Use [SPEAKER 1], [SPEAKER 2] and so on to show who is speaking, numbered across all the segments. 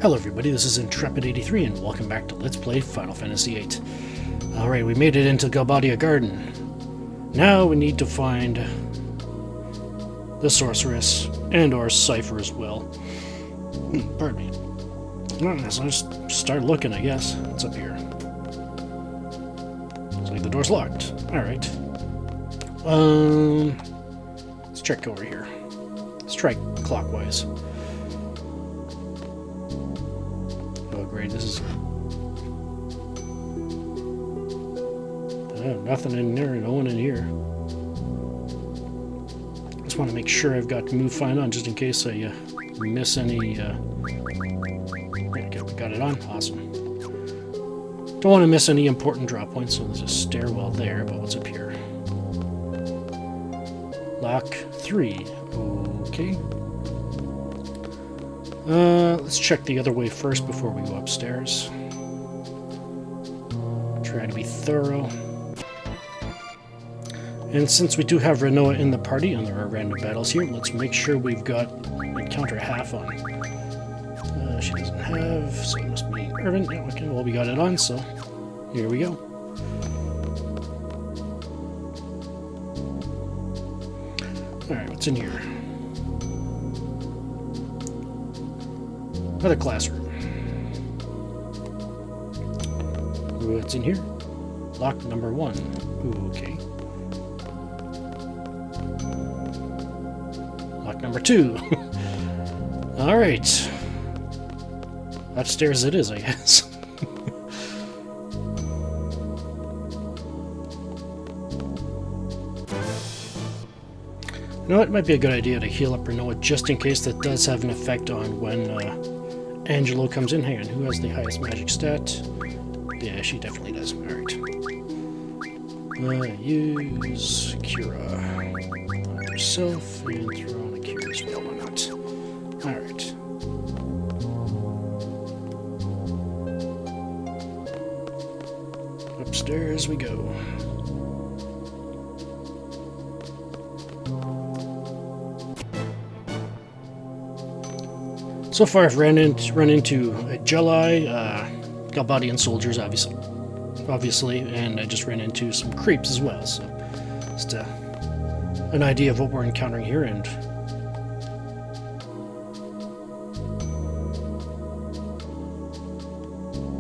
[SPEAKER 1] Hello everybody, this is Intrepid83 and welcome back to Let's Play Final Fantasy VIII. Alright, we made it into Galbadia Garden. Now we need to find the Sorceress and or Cypher as well. Pardon me. Alright, so let's start looking, I guess. What's up here? Looks like the door's locked. Alright. Let's check over here. Let's try clockwise. Oh great, this is... nothing in there, no one in here. Just want to make sure I've got move find on, just in case I miss any... Okay, we got it on. Awesome. Don't want to miss any important drop points, so there's a stairwell there, but what's up here? Lock 3. Okay. Let's check the other way first before we go upstairs. Try to be thorough. And since we do have Renoa in the party and there are random battles here, let's make sure we've got encounter half on. She doesn't have, so it must be Irvine. Yeah, okay, well we got it on, so here we go. Alright, what's in here? Another classroom. What's in here? Lock number 1. Okay. Lock number 2. Alright. Upstairs it is, I guess. You know, it might be a good idea to heal up Renoa just in case that does have an effect on when Angelo comes in. Hang on, who has the highest magic stat? Yeah, she definitely does. Alright. Use Cura on yourself and throw on a Cura as well, why not? Alright. Upstairs we go. So far I've run into a Jedi, Galbadian soldiers, obviously, and I just ran into some creeps as well, so just an idea of what we're encountering here. And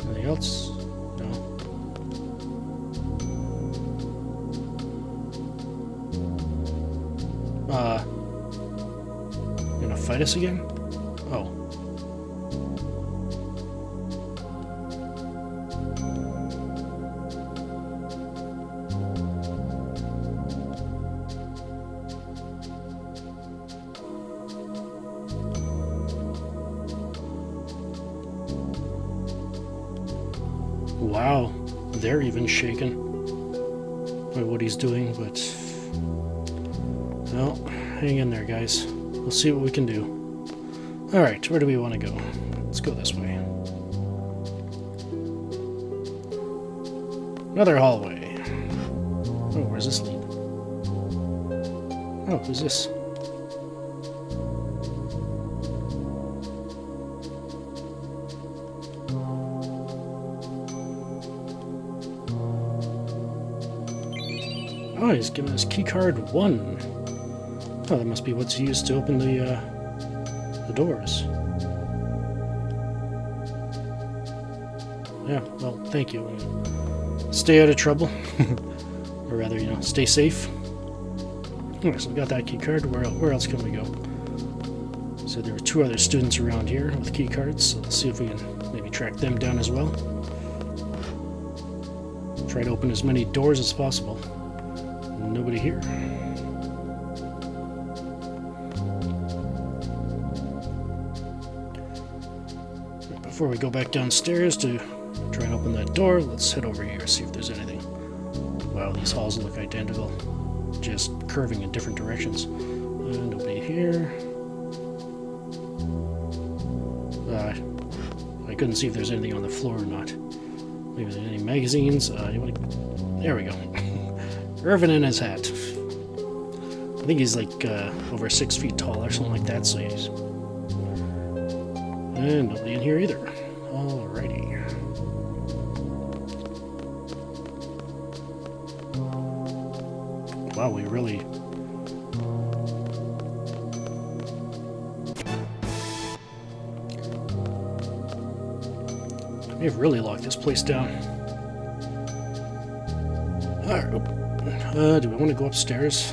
[SPEAKER 1] anything else? No. You gonna fight us again? Oh. Wow, they're even shaken by what he's doing, but... well, hang in there, guys. We'll see what we can do. Alright, where do we want to go? Let's go this way. Another hallway. Oh, where's this lead? Oh, who's this? Oh, he's giving us keycard 1. Oh, that must be what's used to open the doors. Yeah, well, thank you. Stay out of trouble. Or rather, you know, stay safe. Alright, so we got that key card. Where else can we go? So there were 2 other students around here with key cards, so let's see if we can maybe track them down as well. Try to open as many doors as possible. Nobody here. Before we go back downstairs to try and open that door, let's head over here, see if there's anything. Wow, these halls look identical, just curving in different directions. Nobody here. I couldn't see if there's anything on the floor or not. Maybe there's any magazines. There we go. Irvine in his hat. I think he's like over 6 feet tall or something like that, so he's... And nobody in here either. Alrighty. Wow, we really... We've really locked this place down. Alright. Do we want to go upstairs?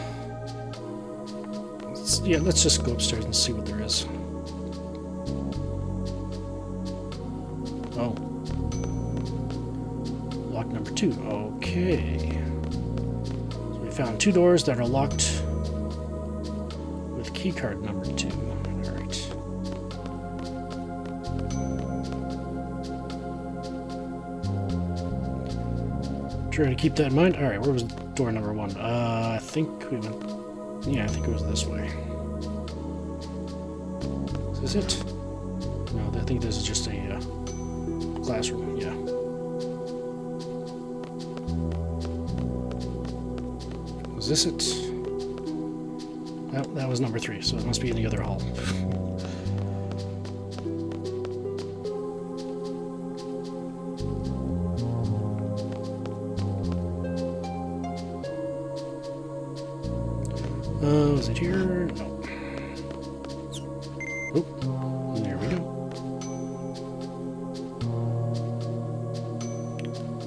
[SPEAKER 1] Let's just go upstairs and see what there is. Oh. Lock number 2. Okay. So we found 2 doors that are locked with keycard number 2. Alright. Try to keep that in mind. Alright, where was door number 1? I think we went... Yeah, I think it was this way. Is this it? No, I think this is just a classroom, yeah. Was this it? Well, that was number 3, so it must be in the other hall. Was it here? No. Oh, there we go.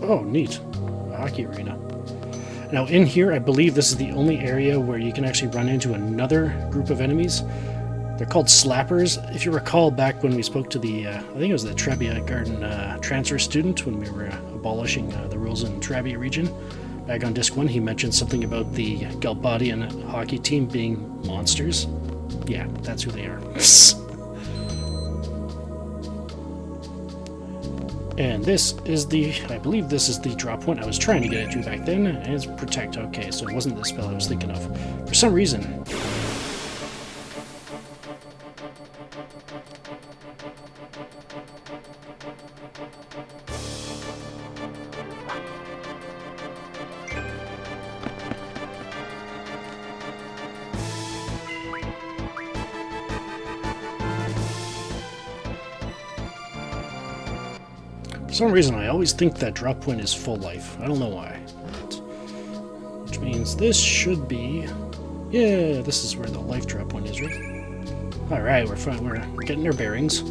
[SPEAKER 1] Oh, neat. A hockey arena. Now, in here, I believe this is the only area where you can actually run into another group of enemies. They're called slappers. If you recall back when we spoke to the, I think it was the Trebia Garden transfer student when we were abolishing the rules in Trebia region. Back on Disc 1, he mentioned something about the Galbadian hockey team being monsters. Yeah, that's who they are. And this is the, I believe this is the drop point I was trying to get it to back then, and it's Protect. Okay, so it wasn't the spell I was thinking of. For some reason... For some reason, I always think that drop point is full life. I don't know why. Which means this should be... Yeah, this is where the life drop point is, right? Alright, we're fine. We're getting our bearings.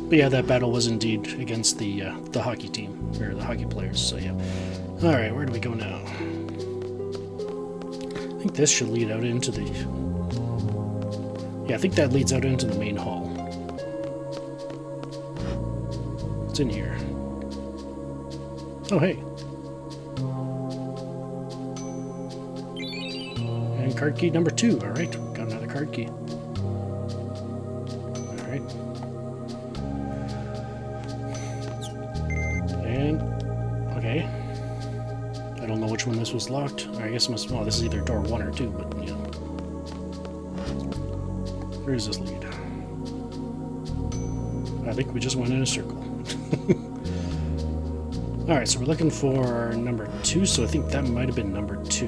[SPEAKER 1] But yeah, that battle was indeed against the hockey team, or the hockey players, so yeah. Alright, where do we go now? I think this should lead out into the... Yeah, I think that leads out into the main hall. What's in here? Oh, hey. And card key number 2. Alright, got another card key. Alright. And, okay. I don't know which one this was locked. Or I guess it must, well, this is either door 1 or 2, but, you know. Where does this lead? I think we just went in a circle. Alright, so we're looking for number 2, so I think that might have been number 2.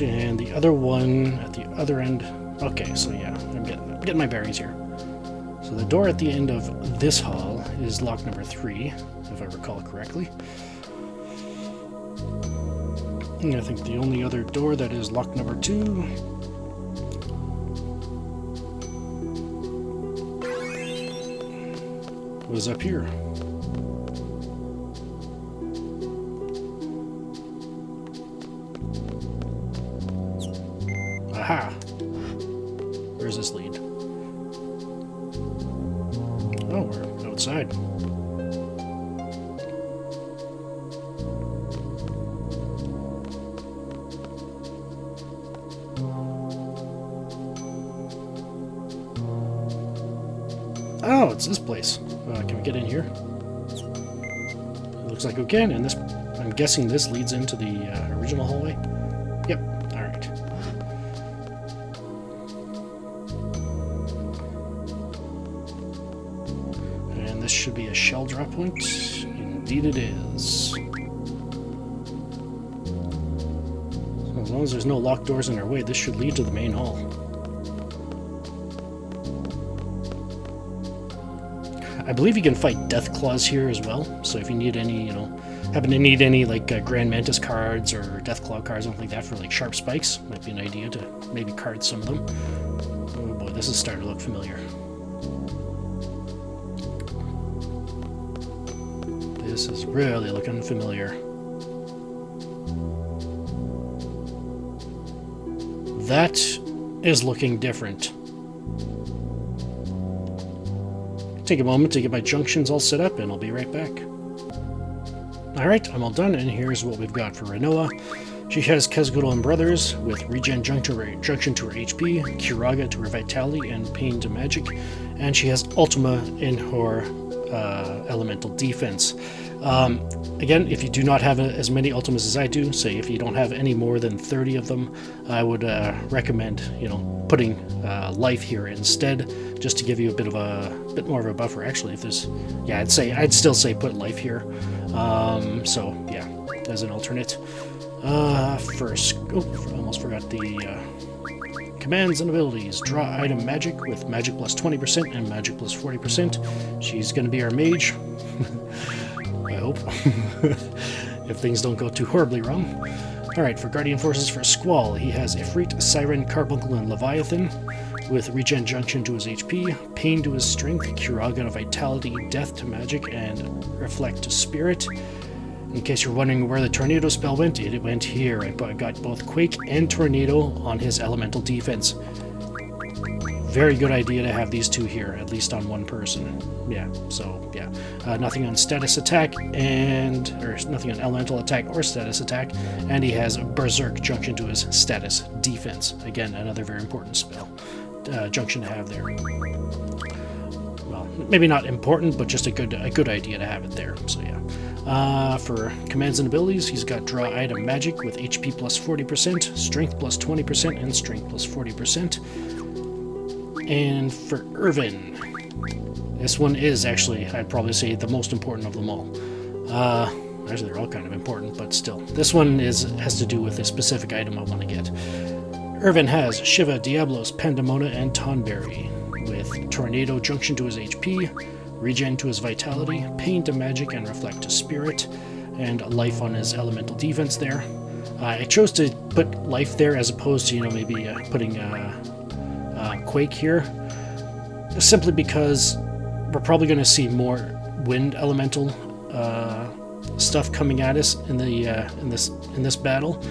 [SPEAKER 1] And the other one at the other end... Okay, so yeah, I'm getting my bearings here. So the door at the end of this hall is lock number 3, if I recall correctly. And I think the only other door that is lock number 2... was up here. Aha! Where's this lead? Oh, we're outside. Oh, it's this place. Can we get in here? It looks like we can, and this... I'm guessing this leads into the original hallway? Yep, alright. And this should be a shell drop point. Indeed it is. So as long as there's no locked doors in our way, this should lead to the main hall. I believe you can fight Death Claws here as well, so if you need any, happen to need any, like, Grand Mantis cards or Death Claw cards, something like that for, like, sharp spikes, might be an idea to maybe card some of them. Oh boy, this is starting to look familiar. This is really looking familiar. That is looking different. Take a moment to get my junctions all set up, and I'll be right back. Alright, I'm all done, and here's what we've got for Rinoa. She has Kezgudel and Brothers, with Regen Junction to her HP, Kiraga to her Vitality, and Pain to Magic, and she has Ultima in her Elemental Defense. Again, if you do not have as many Ultimas as I do, say if you don't have any more than 30 of them, I would recommend, putting life here instead, just to give you a bit more of a buffer. Actually, if there's, yeah, I'd still say put life here. So yeah, as an alternate. First, almost forgot the commands and abilities. Draw item magic with magic plus 20% and magic plus 40%. She's going to be our mage. I hope. If things don't go too horribly wrong. Alright, for Guardian Forces for Squall, he has Ifrit, Siren, Carbuncle, and Leviathan, with Regen Junction to his HP, Pain to his Strength, Kiraga to Vitality, Death to Magic, and Reflect to Spirit. In case you're wondering where the Tornado spell went, it went here. I got both Quake and Tornado on his Elemental Defense. Very good idea to have these two here, at least on one person. Yeah, so, yeah. Nothing on status attack, or nothing on elemental attack or status attack, and he has Berserk Junction to his status defense. Again, another very important spell. Junction to have there. Well, maybe not important, but just a good idea to have it there, so yeah. For commands and abilities, he's got Draw Item Magic with HP plus 40%, Strength plus 20%, and Strength plus 40%. And for Irvine, this one is actually, I'd probably say, the most important of them all. Actually, they're all kind of important, but still. This one has to do with a specific item I want to get. Irvine has Shiva, Diablos, Pandemona, and Tonberry, with Tornado Junction to his HP, Regen to his Vitality, Pain to Magic, and Reflect to Spirit, and Life on his Elemental Defense there. I chose to put Life there as opposed to, maybe putting Quake here, simply because we're probably going to see more wind elemental stuff coming at us in this battle,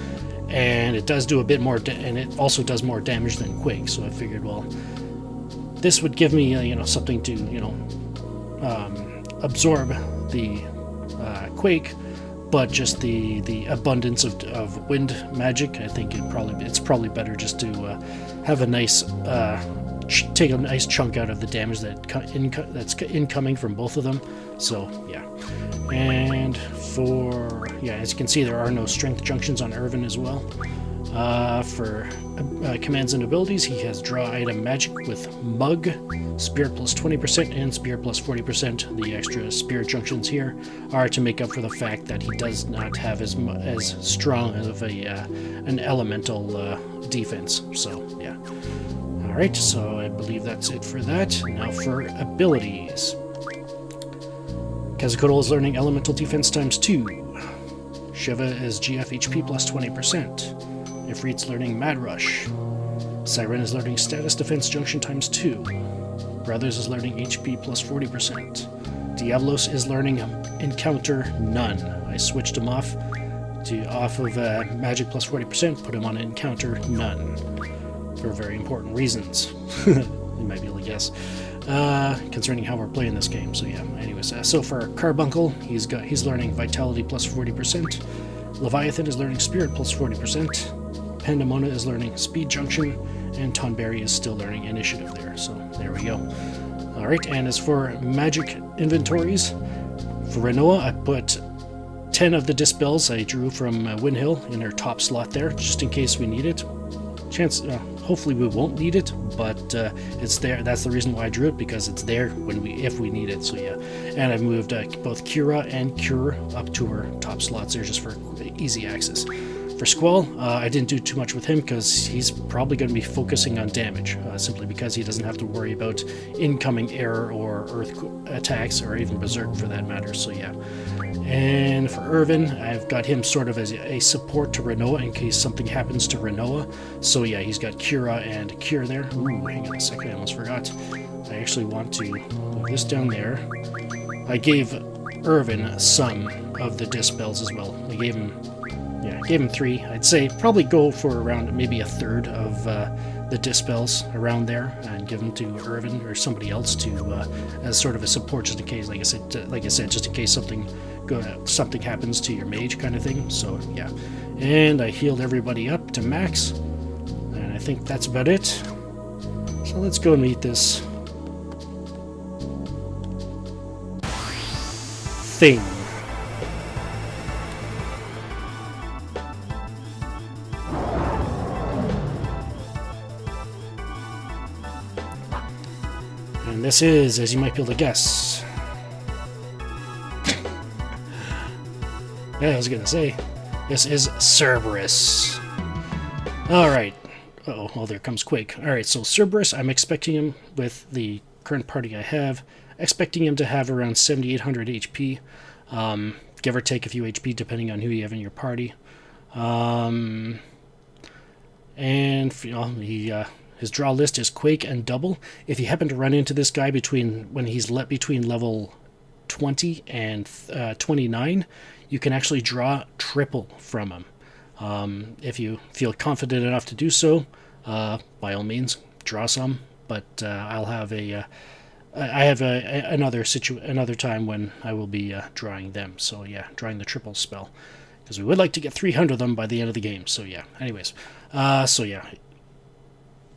[SPEAKER 1] and it does do a bit more, and it also does more damage than Quake. So I figured, well, this would give me something to absorb the Quake, but just the abundance of wind magic. I think it's probably better just to have a nice take a nice chunk out of the damage that's incoming from both of them. So yeah, and for as you can see, there are no strength junctions on Irvine as well. For commands and abilities, he has Draw Item Magic with Mug, Spirit plus 20% and Spirit plus 40%. The extra Spirit junctions here are to make up for the fact that he does not have as strong of an elemental defense. So yeah. Alright, so I believe that's it for that. Now for abilities. Kezgudel is learning Elemental Defense times 2. Shiva is GF HP plus 20%. Ifrit's learning Mad Rush. Siren is learning Status Defense Junction times 2. Brothers is learning HP plus 40%. Diablos is learning Encounter None. I switched him off of Magic plus 40%, put him on Encounter None. For very important reasons. You might be able to guess. Concerning how we're playing this game. So yeah, anyways. So for Carbuncle, he's learning Vitality plus 40%. Leviathan is learning Spirit plus 40%. Pandemona is learning Speed Junction, and Tonberry is still learning Initiative there. So there we go. Alright, and as for magic inventories, for Rinoa, I put 10 of the Dispels I drew from Windhill in her top slot there, just in case we need it. Hopefully we won't need it, but it's there. That's the reason why I drew it, because it's there if we need it. So yeah, and I've moved both Cura and Cure up to her top slots there just for easy access. For Squall, I didn't do too much with him because he's probably going to be focusing on damage, simply because he doesn't have to worry about incoming air or earth attacks, or even berserk for that matter, so yeah. And for Irvine, I've got him sort of as a support to Renoa in case something happens to Renoa. So yeah, he's got Cura and Cure there. Ooh, hang on a second, I almost forgot. I actually want to move this down there. I gave Irvine some of the dispels as well. I gave him 3. I'd say probably go for around maybe a third of the dispels around there, and give them to Irvine or somebody else to as sort of a support, just in case. Like I said, just in case something happens to your mage, kind of thing. So yeah, and I healed everybody up to max, and I think that's about it. So let's go and meet this thing. And this is, as you might be able to guess, yeah, I was gonna say, this is Cerberus. Alright. Uh-oh, well, there comes Quake. Alright, so Cerberus, I'm expecting him, with the current party I have, expecting him to have around 7,800 HP, give or take a few HP depending on who you have in your party. And you know, his draw list is Quake and Double. If you happen to run into this guy when he's between level 20 and 29, you can actually draw Triple from him. If you feel confident enough to do so, by all means, draw some. But I have another time when I will be drawing them. So yeah, drawing the Triple spell, because we would like to get 300 of them by the end of the game. So yeah. Anyways, so yeah,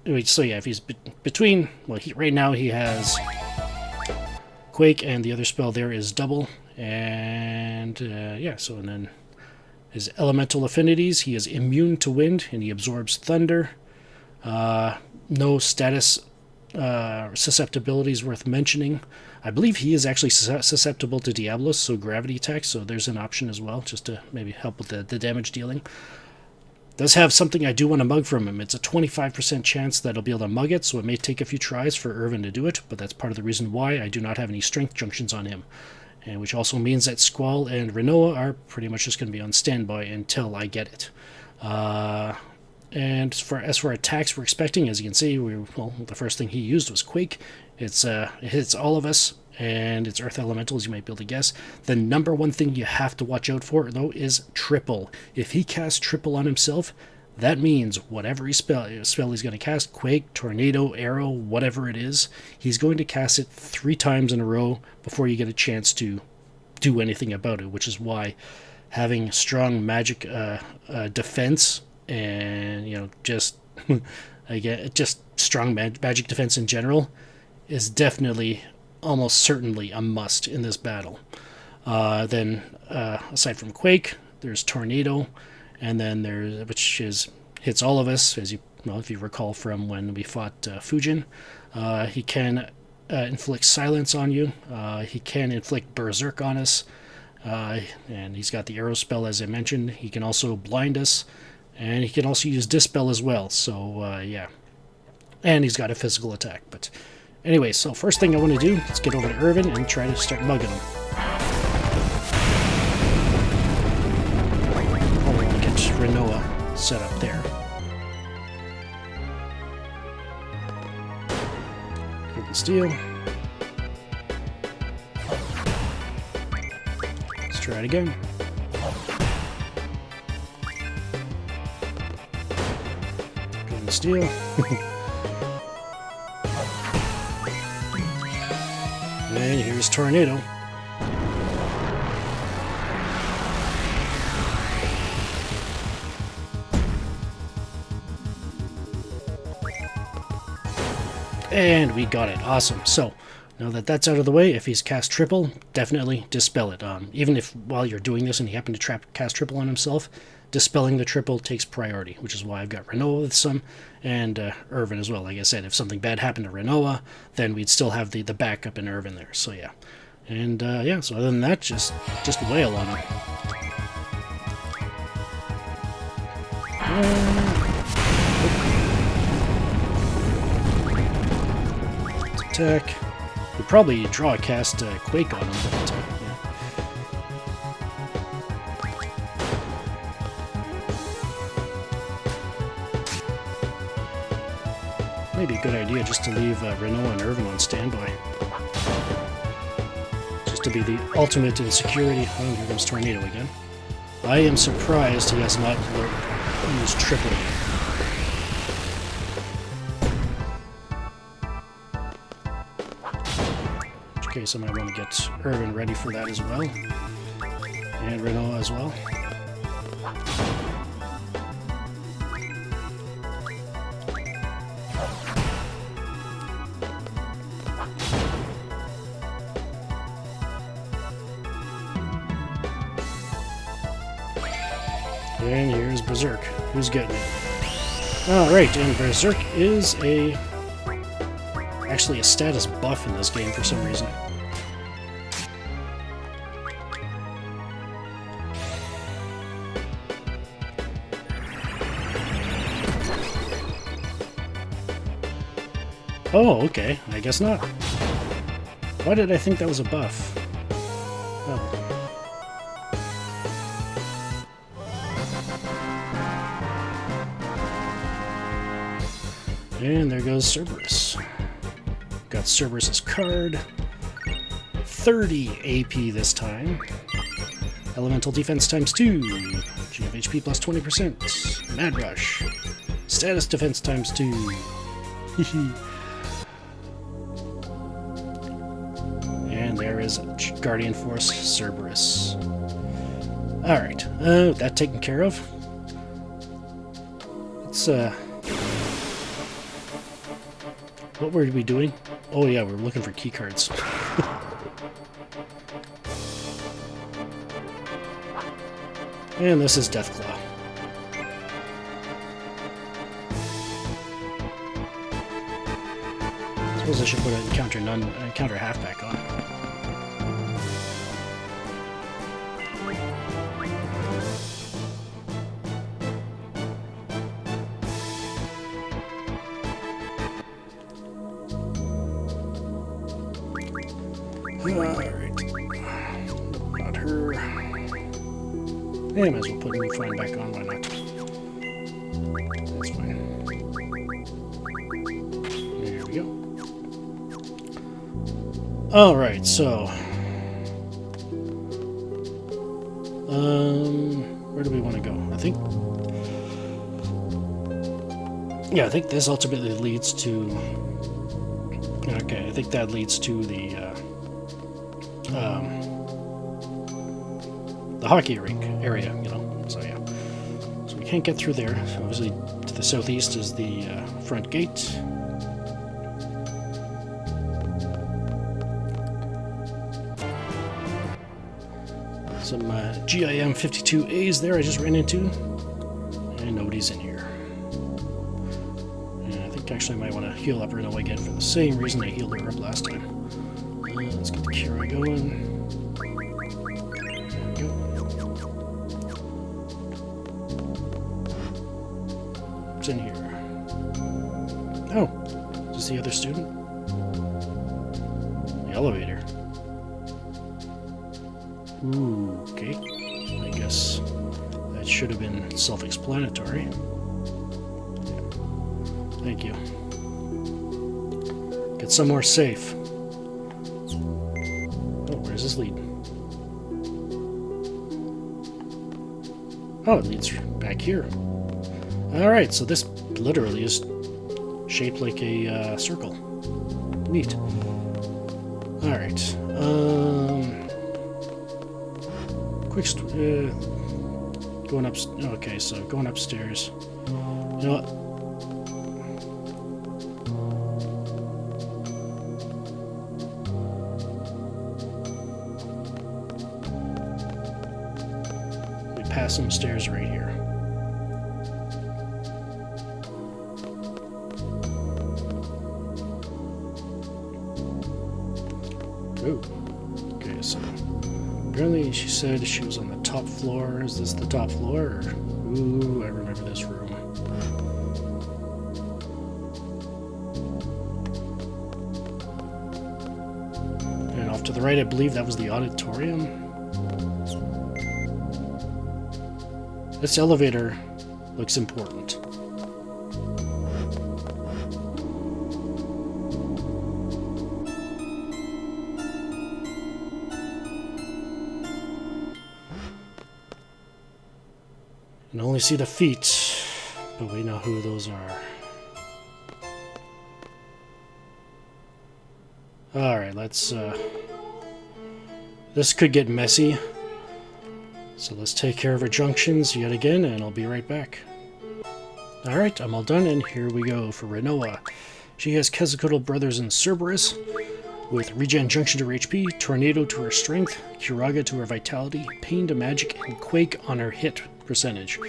[SPEAKER 1] if he's between, well, right now he has Quake, and the other spell there is Double, and yeah. So and then his elemental affinities: he is immune to wind, and he absorbs thunder. No status susceptibilities worth mentioning. I believe he is actually susceptible to Diablos, so gravity attacks, so there's an option as well, just to maybe help with the damage dealing. Does have something I do want to mug from him. It's a 25% chance that I'll be able to mug it, so it may take a few tries for Irvine to do it, but that's part of the reason why I do not have any strength junctions on him. And which also means that Squall and Renoa are pretty much just going to be on standby until I get it. And as for attacks we're expecting, as you can see, the first thing he used was Quake. It hits all of us, and it's Earth Elemental, as you might be able to guess. The number one thing you have to watch out for, though, is Triple. If he casts Triple on himself, that means whatever spell he's going to cast, Quake, Tornado, Arrow, whatever it is, he's going to cast it 3 times in a row before you get a chance to do anything about it, which is why having strong magic defense, and just strong magic defense in general, is definitely, almost certainly, a must in this battle. Then aside from Quake, there's Tornado, and then which hits all of us, as if you recall from when we fought Fujin. He can inflict silence on you. He can inflict berserk on us, and he's got the arrow spell, as I mentioned. He can also blind us. And he can also use Dispel as well, so yeah. And he's got a physical attack. But anyway, so first thing I want to do is get over to Irvine and try to start mugging him. I want to get Renoa set up there. Hidden Steel. Let's try it again. Steel. And here's Tornado. And we got it. Awesome. So now that that's out of the way, if he's cast Triple, definitely Dispel it. Even if while you're doing this and he happened to cast Triple on himself, Dispelling the Triple takes priority, which is why I've got Renoa with some, and Irvine as well. Like I said, if something bad happened to Renoa, then we'd still have the backup in Irvine there. So yeah. And yeah, so other than that, just wail on him. Attack. You probably draw a cast Quake on him, but yeah. Maybe a good idea just to leave Renault and Irvine on standby. Just to be the ultimate in security. Oh, here comes Tornado again. I am surprised he has not used triple. In which case I might want to get Irvine ready for that as well. And Renault as well. And here's Berserk. Who's getting it? Alright, and Berserk is actually a status buff in this game for some reason. Oh, okay. I guess not. Why did I think that was a buff? Oh. And there goes Cerberus. Got Cerberus's card. 30 AP this time. Elemental defense times 2. GF HP plus 20%. Mad Rush. Status defense times 2. And there is Guardian Force Cerberus. Alright, that taken care of. Let's, what were we doing? Oh yeah, we're looking for key cards. And this is Deathclaw. Suppose I should put an encounter halfback on. Alright. Not her. Yeah, might as well put Irvine back on, why not? That's fine. There we go. Alright, so... where do we want to go? I think... Yeah, I think this ultimately leads to... Okay, I think that leads to the hockey rink area, you know, so yeah. So we can't get through there. So obviously to the southeast is the front gate. Some GIM 52As there I just ran into. And nobody's in here. And I think actually I might want to heal up Renault again for the same reason I healed her up last time. Let's get the Kira going. In here. Oh, is this the other student? The elevator. Ooh, okay. I guess that should have been self-explanatory. Thank you. Get somewhere safe. Oh, where does this lead? Oh, it leads back here. Alright, so this literally is shaped like a circle. Neat. Alright. Going up... Okay, so going upstairs. You know what? We pass some stairs right here. Ooh. Okay, so apparently she said she was on the top floor. Is this the top floor? Or Ooh, I remember this room. And off to the right, I believe that was the auditorium. This elevator looks important. You can only see the feet, but we know who those are. Alright, let's, this could get messy. So let's take care of our junctions yet again, and I'll be right back. Alright, I'm all done, and here we go for Renoa. She has Quetzalcoatl Brothers and Cerberus, with Regen Junction to her HP, Tornado to her Strength, Curaga to her Vitality, Pain to Magic, and Quake on her hit percentage.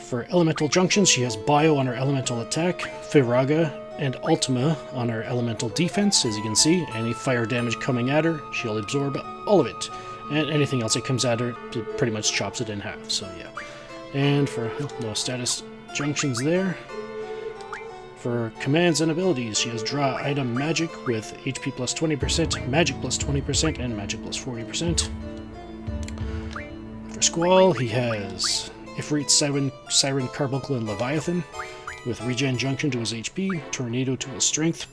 [SPEAKER 1] For Elemental Junctions, she has Bio on her Elemental Attack, Firaga and Ultima on her Elemental Defense. As you can see, any fire damage coming at her, she'll absorb all of it. And anything else that comes at her, it pretty much chops it in half, so yeah. And for no status junctions there. For commands and abilities, she has Draw Item Magic with HP plus 20%, Magic plus 20%, and Magic plus 40%. For Squall, he has Ifrit, Siren, Carbuncle, and Leviathan with Regen Junction to his HP, Tornado to his Strength,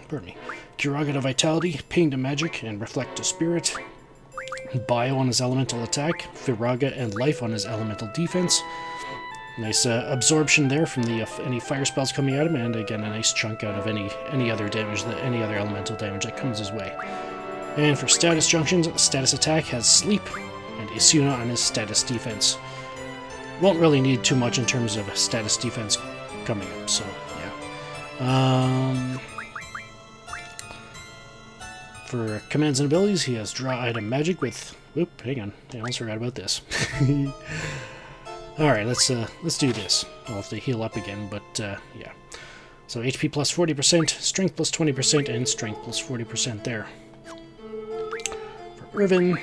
[SPEAKER 1] pardon me, Curaga to Vitality, Pain to Magic, and Reflect to Spirit. Bio on his Elemental Attack, Firaga and Life on his Elemental Defense. Nice absorption there from the any fire spells coming at him, and again a nice chunk out of any other damage, any other elemental damage that comes his way. And for status junctions, status attack has Sleep and Isuna on his status defense. Won't really need too much in terms of status defense coming up, so yeah. For commands and abilities, he has Draw Item Magic with... Whoop, hang on. I almost forgot about this. Alright, let's do this. I'll have to heal up again, but yeah. So HP plus 40%, Strength plus 20%, and Strength plus 40% there. For Irvine,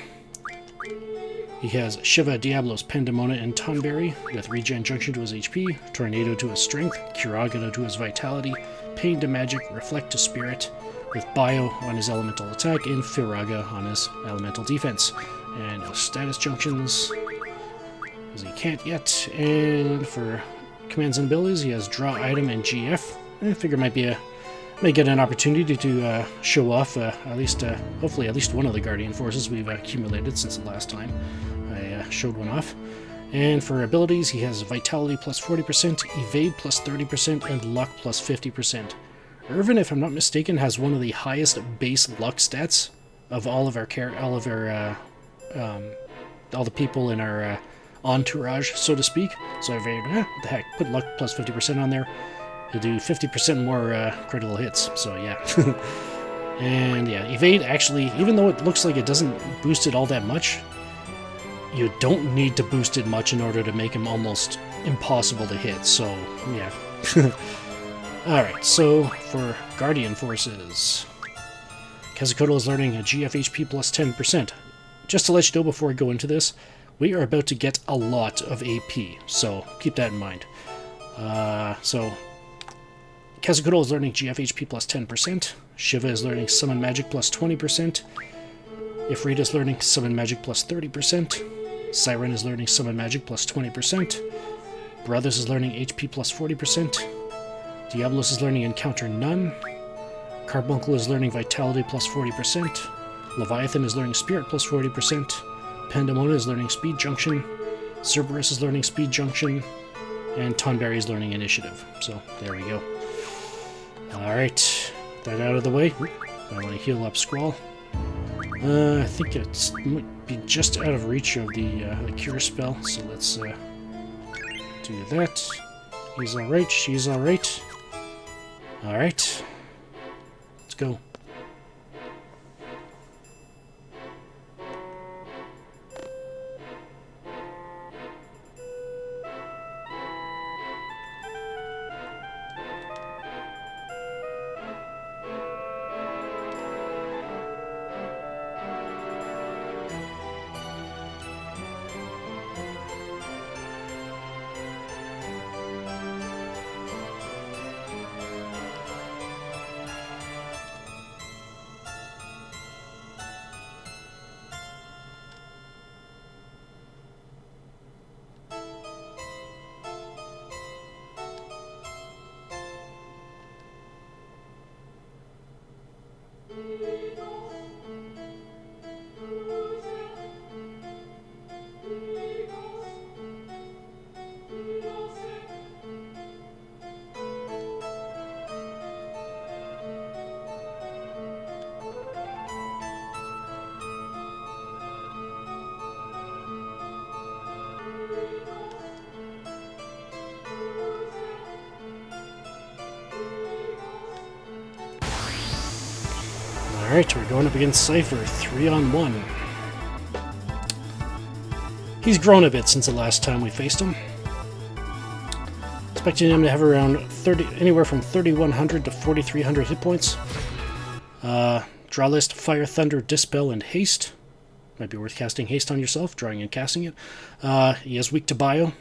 [SPEAKER 1] he has Shiva, Diablos, Pandemona, and Tonberry with Regen Junction to his HP, Tornado to his Strength, Curaga to his Vitality, Pain to Magic, Reflect to Spirit, with Bio on his Elemental Attack, and Firaga on his Elemental Defense. And no status junctions, because he can't yet. And for commands and abilities, he has Draw Item and GF. I figure may get an opportunity to show off hopefully at least one of the Guardian Forces we've accumulated since the last time I showed one off. And for abilities, he has Vitality plus 40%, Evade plus 30%, and Luck plus 50%. Irvine, if I'm not mistaken, has one of the highest base luck stats of all the people in our entourage, so to speak. So I figured, what the heck, put luck plus 50% on there. He'll do 50% more critical hits, so yeah. And yeah, Evade actually, even though it looks like it doesn't boost it all that much, you don't need to boost it much in order to make him almost impossible to hit, so yeah. Alright, so for Guardian Forces, Quetzalcoatl is learning a GF HP plus 10%. Just to let you know before I go into this, we are about to get a lot of AP, so keep that in mind. So Quetzalcoatl is learning GF HP plus 10%, Shiva is learning Summon Magic plus 20%, Ifrit is learning Summon Magic plus 30%, Siren is learning Summon Magic plus 20%, Brothers is learning HP plus 40%, Diablos is learning Encounter None, Carbuncle is learning Vitality plus 40%, Leviathan is learning Spirit plus 40%, Pandemona is learning Speed Junction, Cerberus is learning Speed Junction, and Tonberry is learning Initiative. So, there we go. Alright, that out of the way. I want to heal up Squall. I think it might be just out of reach of the Cure spell, so let's do that. He's alright, she's alright. Alright, let's go. Alright, we're going up against Cypher, 3-on-1. He's grown a bit since the last time we faced him. Expecting him to have around anywhere from 3,100 to 4,300 hit points. Draw list, Fire, Thunder, Dispel, and Haste. Might be worth casting Haste on yourself, drawing and casting it. He is weak to Bio.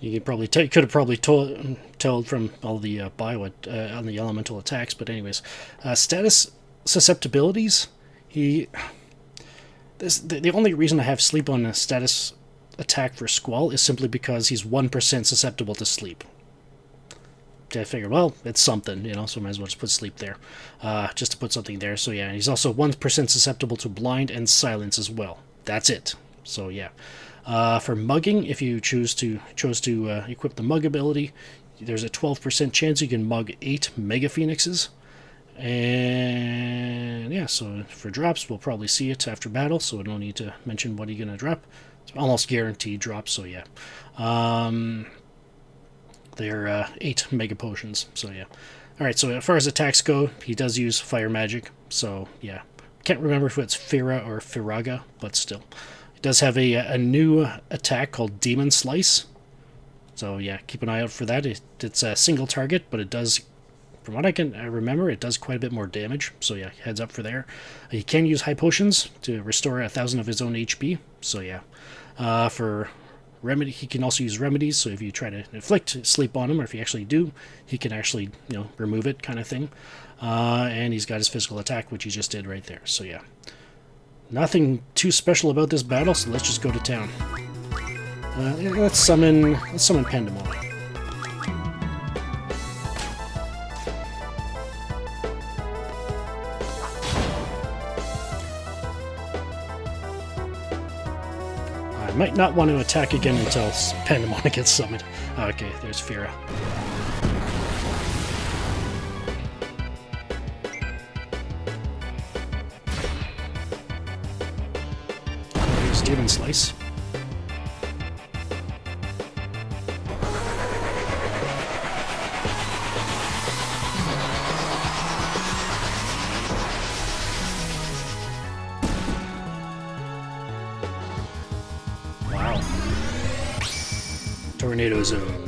[SPEAKER 1] You could have probably told from all the Bio on the elemental attacks, but anyways. Status susceptibilities. The only reason I have sleep on a status attack for Squall is simply because he's 1% susceptible to sleep. I figured, well, it's something, you know, so I might as well just put sleep there. Just to put something there. So yeah, he's also 1% susceptible to blind and silence as well. That's it. So yeah. For mugging, if you chose to equip the mug ability, there's a 12% chance you can mug 8 Mega Phoenixes. And yeah, so for drops, we'll probably see it after battle, so we don't need to mention what you're going to drop. It's almost guaranteed drops, so yeah. They're 8 Mega Potions, so yeah. Alright, so as far as attacks go, he does use Fire Magic, so yeah. Can't remember if it's Fira or Firaga, but still. He does have a new attack called Demon Slice, so yeah, keep an eye out for that. It's a single target, but it does, from what I can remember, it does quite a bit more damage, so yeah, heads up for there. He can use High Potions to restore 1,000 of his own HP, so yeah. For remedy, he can also use remedies, so if you try to inflict sleep on him, or if you actually do, he can actually, you know, remove it, kind of thing. And he's got his physical attack, which he just did right there, so yeah. Nothing too special about this battle, so let's just go to town. Let's summon Pandemonium. I might not want to attack again until Pandemonium gets summoned. Okay, there's Fira. There's Demon Slice. Tornado Zone.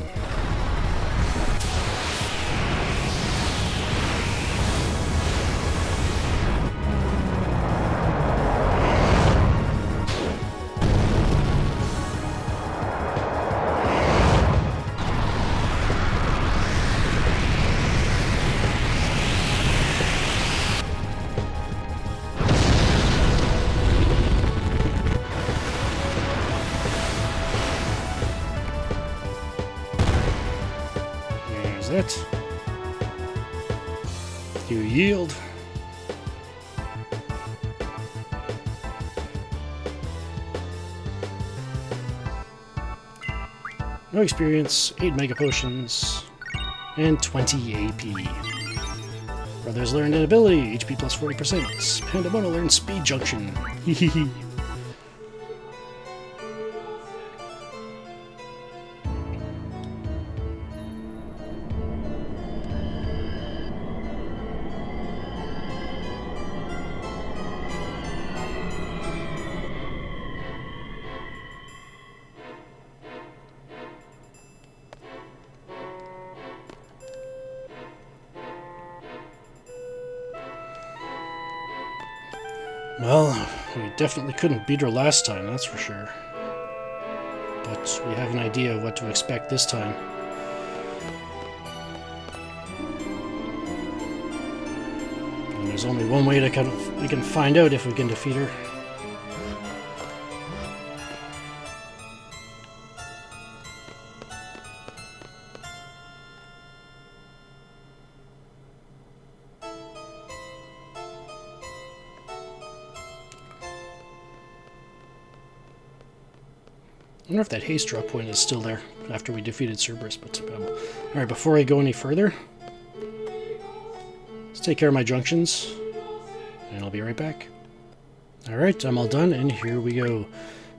[SPEAKER 1] It. You yield. No experience, 8 Mega Potions, and 20 AP. Brothers learned an ability, HP plus 40%. Pandemonium learned Speed Junction. Hehehe. Well, we definitely couldn't beat her last time, that's for sure. But we have an idea of what to expect this time. And there's only one way we can find out if we can defeat her. I wonder if that haste drop point is still there after we defeated Cerberus, but alright, before I go any further, let's take care of my junctions, and I'll be right back. Alright, I'm all done, and here we go.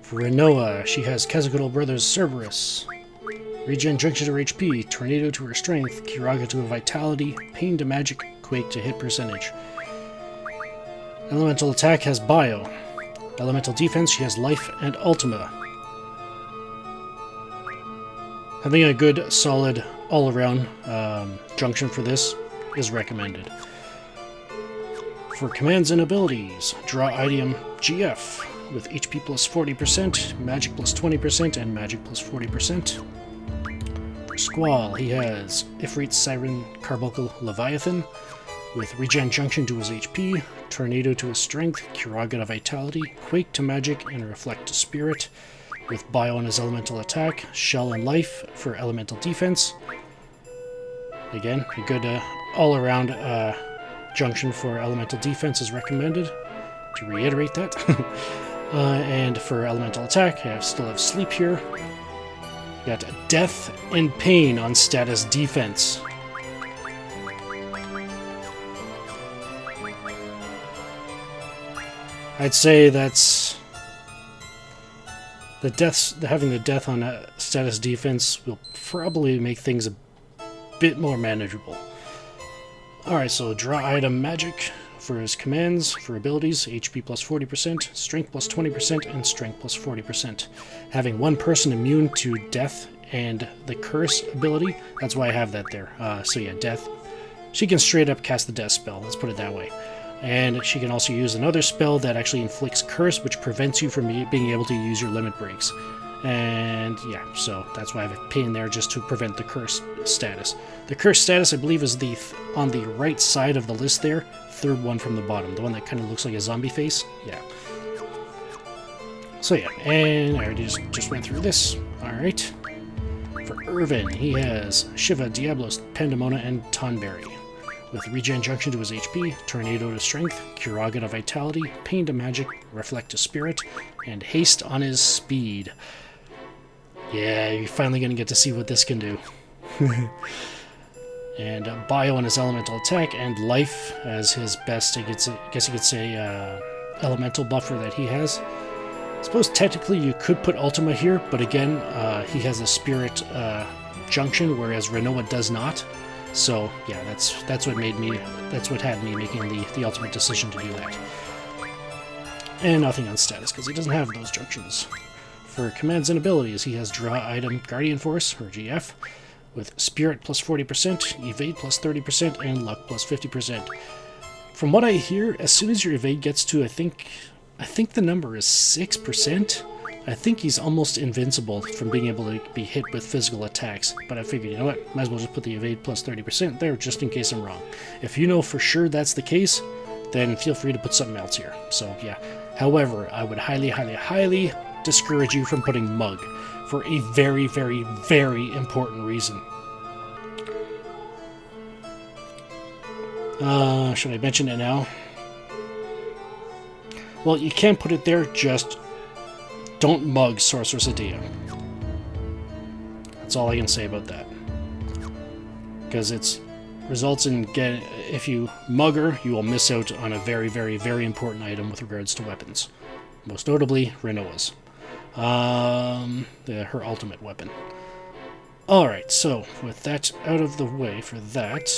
[SPEAKER 1] For Renoa, she has Kazukoto Brothers Cerberus. Regen Junction to her HP, Tornado to her Strength, Kiraga to her Vitality, Pain to Magic, quake to hit percentage. Elemental attack has bio. Elemental defense, she has life and ultima. Having a good, solid, all-around junction for this is recommended. For commands and abilities, draw item GF with HP plus 40%, magic plus 20%, and magic plus 40%. For Squall, he has Ifrit, Siren, Carbuncle, Leviathan with regen junction to his HP, tornado to his strength, Curaga to vitality, quake to magic, and reflect to spirit, with bio on his elemental attack, shell and life for elemental defense. Again, a good all-around junction for elemental defense is recommended, to reiterate that. And for elemental attack, I still have sleep here. We got death and pain on status defense. I'd say that's having the death on status defense will probably make things a bit more manageable. Alright, so draw item magic for his commands, for abilities, HP plus 40%, strength plus 20%, and strength plus 40%. Having one person immune to death and the curse ability, that's why I have that there. So yeah, death. She can straight up cast the death spell, let's put it that way. And she can also use another spell that actually inflicts curse, which prevents you from being able to use your limit breaks. And yeah, so that's why I have a pain there, just to prevent the curse status. The curse status, I believe, is on the right side of the list there, third one from the bottom, the one that kind of looks like a zombie face. Yeah. So yeah, and I already just went through this. Alright. For Irvine, he has Shiva, Diablos, Pandemona, and Tonberry. With regen junction to his HP, tornado to strength, Curaga to vitality, pain to magic, reflect to spirit, and haste on his speed. Yeah, you're finally going to get to see what this can do. And bio on his elemental attack, and life as his best, I guess you could say, elemental buffer that he has. I suppose technically you could put Ultima here, but again, he has a spirit junction, whereas Renoa does not. So yeah, that's what had me making the ultimate decision to do that. And nothing on status, because he doesn't have those junctions. For commands and abilities, he has draw item Guardian Force, or GF, with Spirit plus 40%, Evade plus 30%, and Luck plus 50%. From what I hear, as soon as your Evade gets to, I think the number is 6%, I think he's almost invincible from being able to be hit with physical attacks. But I figured, you know what, might as well just put the Evade plus 30% there, just in case I'm wrong. If you know for sure that's the case, then feel free to put something else here. So yeah. However, I would highly, highly, highly discourage you from putting Mug, for a very, very, very important reason. Should I mention it now? Well, you can't put it there, just don't mug Sorceress Adia. That's all I can say about that. Because it results in if you mug her, you will miss out on a very, very, very important item with regards to weapons. Most notably, Renoa's. Her ultimate weapon. Alright, so with that out of the way for that...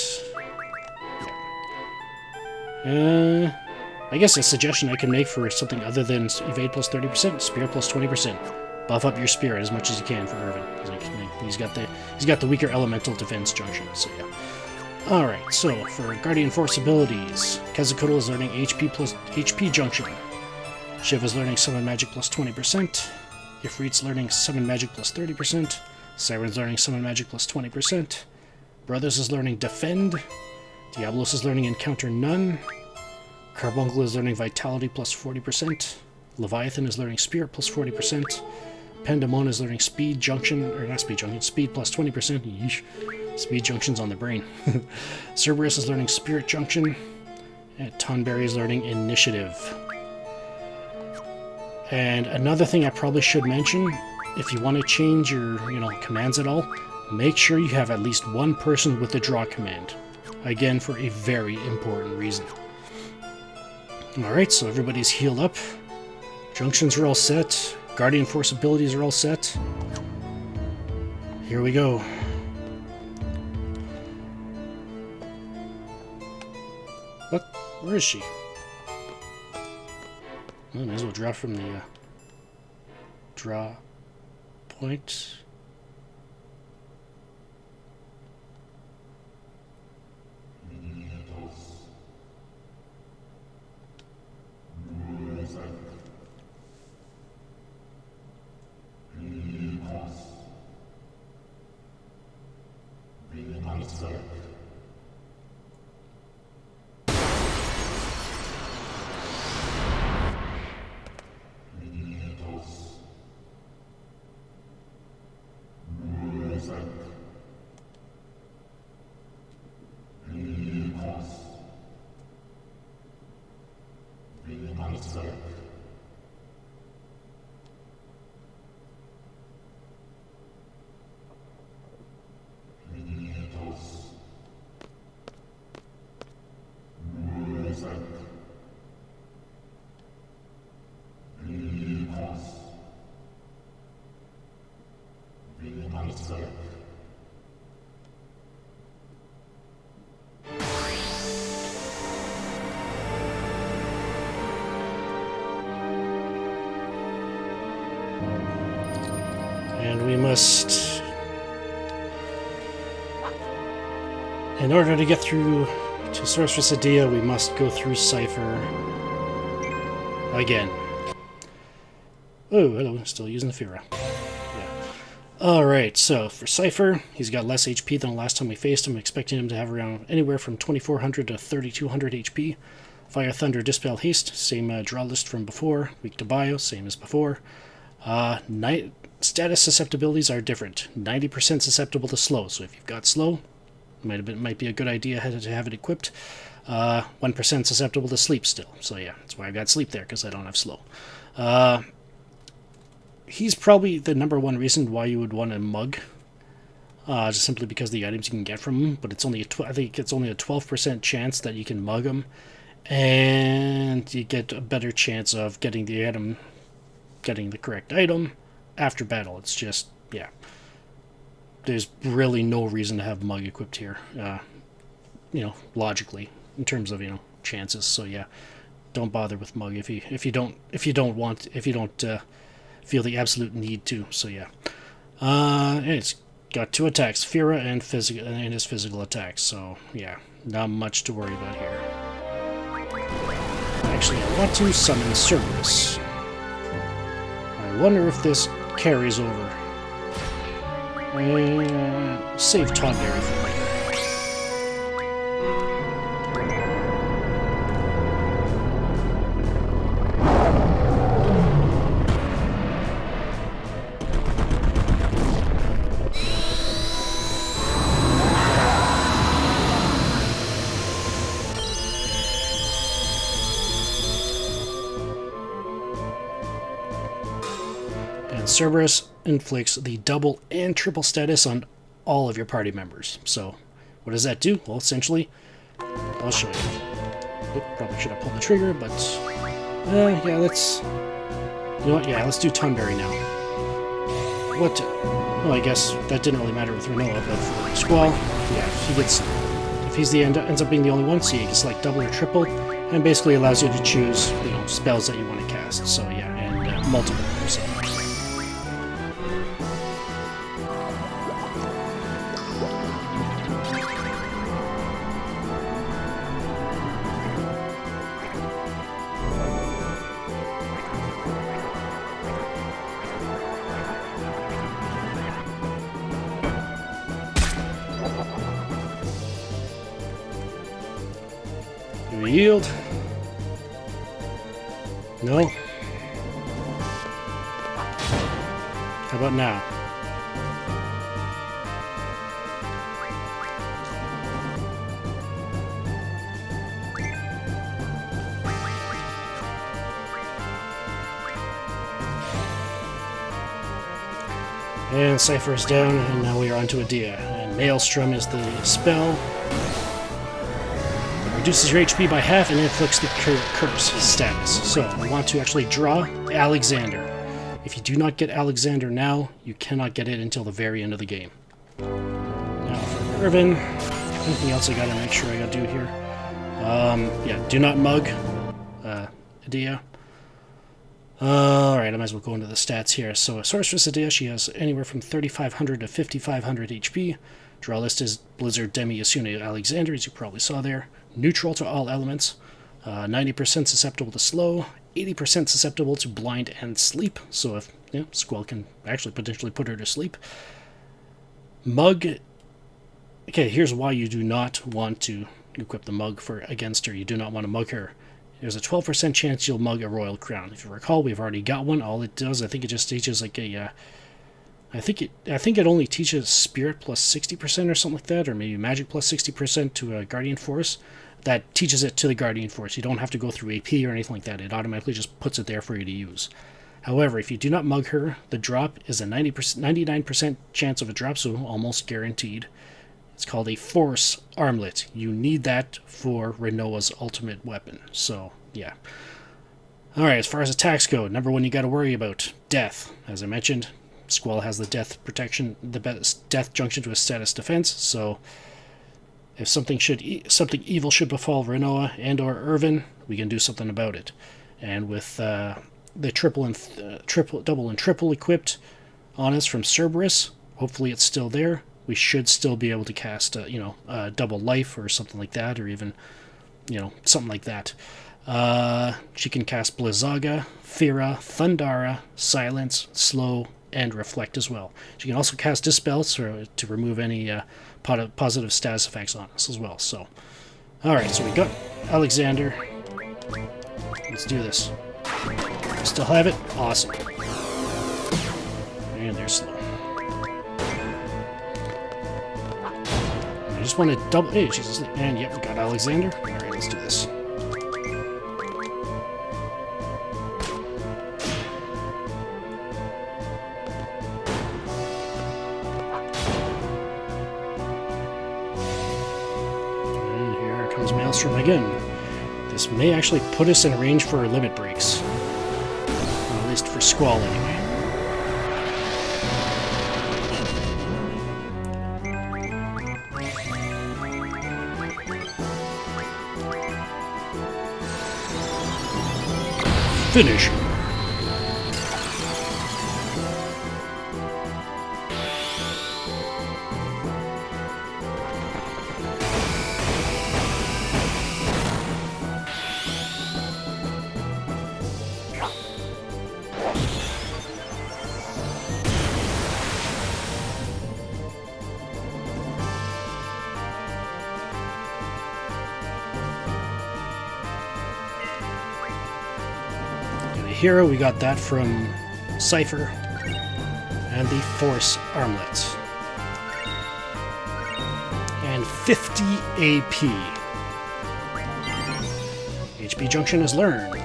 [SPEAKER 1] I guess a suggestion I can make for something other than Evade plus 30%, Spirit plus 20%. Buff up your Spirit as much as you can for Irvine. He's got the weaker elemental defense junction, so yeah. Alright, so for Guardian Force abilities, Kazukoto is learning HP plus HP junction. Shiva's learning Summon Magic plus 20%. Ifrit's learning Summon Magic plus 30%. Siren's learning Summon Magic plus 20%. Brothers is learning Defend. Diablos is learning Encounter None. Carbuncle is learning Vitality plus 40%. Leviathan is learning Spirit plus 40%. Pandemona is learning Speed Junction, or not Speed Junction, Speed plus 20%. Yeesh. Speed Junction's on the brain. Cerberus is learning Spirit Junction. And Tonberry is learning Initiative. And another thing I probably should mention, if you want to change your, commands at all, make sure you have at least one person with the draw command. Again, for a very important reason. Alright, so everybody's healed up. Junctions are all set. Guardian Force abilities are all set. Here we go. What? Where is she? Well, may as well draw from the draw point. And we must, in order to get through to Sorceress Adia, we must go through Cypher again. Oh, hello, still using Fira. Yeah. Alright, so for Cypher, he's got less HP than the last time we faced him, expecting him to have around anywhere from 2400 to 3200 HP. Fire, Thunder, Dispel, Haste, same draw list from before. Weak to Bio, same as before. Status susceptibilities are different. 90% susceptible to slow, so if you've got slow, might be a good idea to have it equipped. 1% susceptible to sleep still, so yeah, that's why I got sleep there, because I don't have slow. He's probably the number one reason why you would want to mug, just simply because of the items you can get from him, but it's only I think it's only a 12% chance that you can mug him, and you get a better chance of getting the correct item after battle. It's just, yeah. There's really no reason to have mug equipped here, logically, in terms of, chances. So yeah, don't bother with mug if you don't feel the absolute need to. So yeah. It's got 2 attacks, Fira and his physical attacks. So yeah, not much to worry about here. Actually, I want to summon Cerberus. I wonder if this carries over. Save Tonberry for later. Cerberus inflicts the double and triple status on all of your party members. So, what does that do? Well, essentially, I'll show you. Oop, probably should have pulled the trigger, but yeah, let's. You know what? Yeah, let's do Tonberry now. What? Well, I guess that didn't really matter with Renoa, but for Squall, yeah, if he's ends up being the only one, so you can select double or triple, and basically allows you to choose spells that you want to cast. So yeah, and multiple. So. Yield. No. How about now? And Cypher is down, and now we are onto Adia. And Maelstrom is the spell. Reduces your HP by half and inflicts the curse status. So we want to actually draw Alexander. If you do not get Alexander now, you cannot get it until the very end of the game. Now for Irvine, anything else I gotta make sure I gotta do here? Yeah, do not mug Adia. Alright, I might as well go into the stats here. So, Sorceress Adia, she has anywhere from 3,500 to 5,500 HP. Draw list is Blizzard, Demi, Asuna, Alexander, as you probably saw there. Neutral to all elements. 90% susceptible to slow. 80% susceptible to blind and sleep. So if Squall can actually potentially put her to sleep. Mug. Okay, here's why you do not want to equip the mug against her. You do not want to mug her. There's a 12% chance you'll mug a royal crown. If you recall, we've already got one. All it does, I think it just teaches like a. I think it only teaches spirit plus 60% or something like that, or maybe magic plus 60% to a guardian force. That teaches it to the guardian force. You don't have to go through AP or anything like that. It automatically just puts it there for you to use. However, if you do not mug her, the drop is a 99% chance of a drop, so almost guaranteed. It's called a Force Armlet. You need that for Renoa's ultimate weapon. So, yeah. Alright, as far as attacks go, number one you got to worry about, death. As I mentioned, Squall has the death protection, the death junction to a status defense, so if something evil should befall Renoa and or Irvine, we can do something about it. And with the double and triple equipped on us from Cerberus, hopefully it's still there. We should still be able to cast, double life or something like that, or even, something like that. She can cast Blizzaga, Fira, Thundara, Silence, Slow, and Reflect as well. She can also cast Dispel to remove any positive status effects on us as well. So, alright, so we got Alexander. Let's do this. Still have it? Awesome. And they're slow. I just want to double... Hey, she's asleep. And yep, we got Alexander. Alright, let's do this. And here comes Maelstrom again. This may actually put us in range for limit breaks. Or at least for Squall, anyway. Finish. Hero, we got that from Cypher, and the Force Armlet. And 50 AP. HP Junction is learned.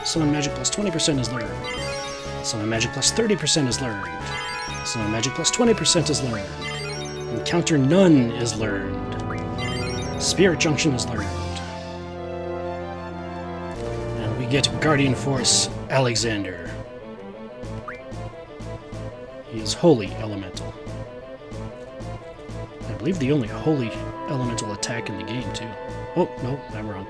[SPEAKER 1] Summon Magic plus 20% is learned. Summon Magic plus 30% is learned. Summon Magic plus 20% is learned. Encounter None is learned. Spirit Junction is learned. Get Guardian Force Alexander. He is Holy Elemental. I believe the only Holy Elemental attack in the game, too. Oh, no, I'm wrong.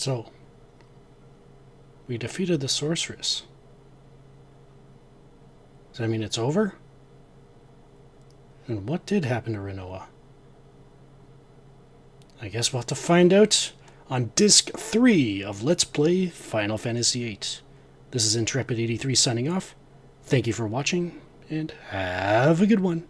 [SPEAKER 1] So, we defeated the sorceress. Does that mean it's over? And what did happen to Renoa? I guess we'll have to find out on Disc 3 of Let's Play Final Fantasy VIII. This is Intrepid83 signing off. Thank you for watching, and have a good one.